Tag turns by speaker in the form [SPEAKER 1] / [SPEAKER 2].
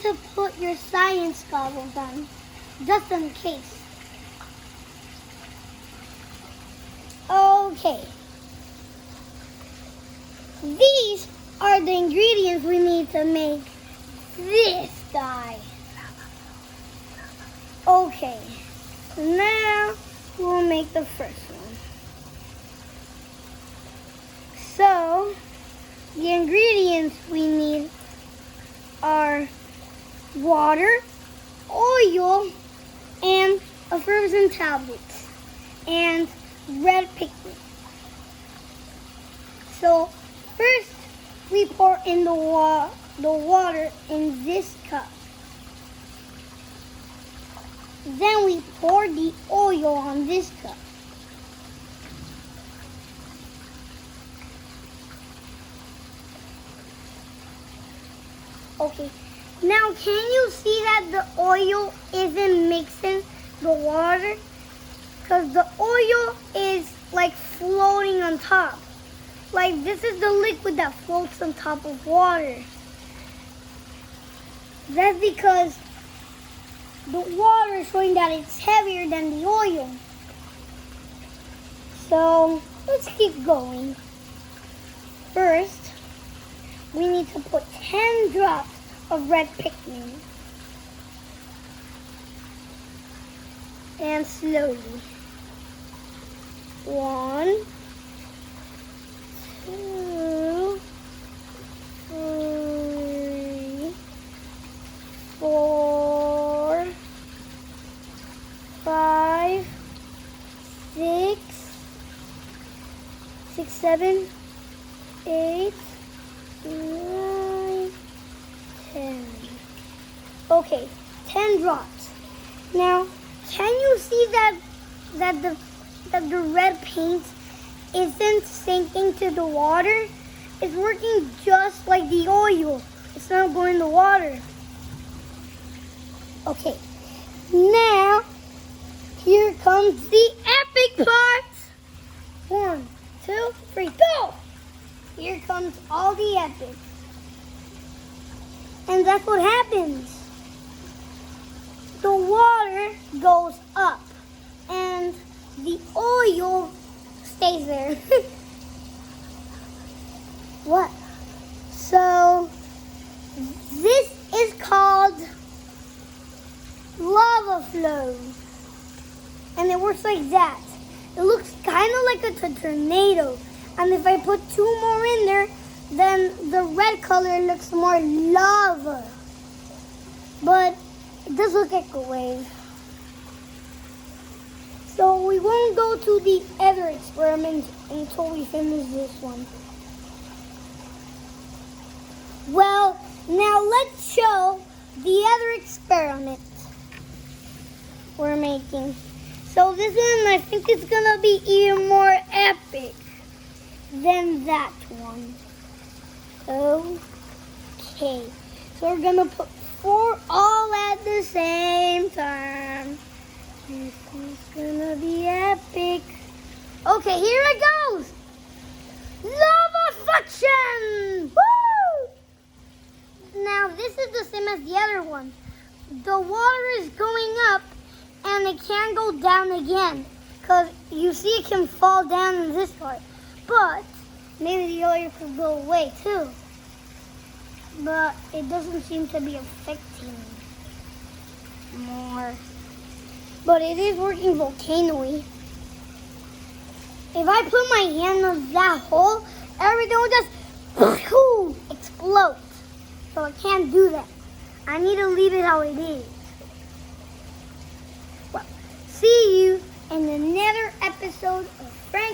[SPEAKER 1] to put your science goggles on, just in case. Okay. These are the ingredients we need to make this guy. Okay. Now we'll make the first one. So, the ingredients we need are water, oil, and effervescent tablets, and red pigment. So, first we pour in the water in this cup. Then we pour the oil on this cup. Okay, now can you see that the oil isn't mixing the water? Because the oil is like floating on top. Like this is the liquid that floats on top of water. That's because the water is showing that it's heavier than the oil. So let's keep going. First, we need to put 10 drops of red pigment. And slowly. 1, 2, 3, 4, 5, 6, 7, 8, 9, 10. Okay, 10 drops. Now, can you see that the red paint isn't sinking to the water? It's working just like the oil. It's not going in the water. Okay, now here comes the epic part. 1, 2, 3, go! Here comes all the epic. And that's what happens. The water goes up and the oil stays there. What? So this is called lava flow. And it works like that. It looks kind of like a tornado. And if I put 2 more in there, then the red color looks more lava. But it does look like a wave. So we won't go to the other experiment until we finish this one. Well, now let's show the other experiment we're making. So this one, I think it's gonna be even more epic than that one. Okay, so we're gonna put 4 all at the same time. This is gonna be epic. Okay, here it goes. Lava suction! Woo! Now this is the same as the other one. The water is going up and it can't go down again. Because you see it can fall down in this part. But maybe the oil could go away too. But it doesn't seem to be affecting more. But it is working volcano-y. If I put my hand in that hole, everything will just explode. So I can't do that. I need to leave it how it is. Well, see you in another episode of Franco.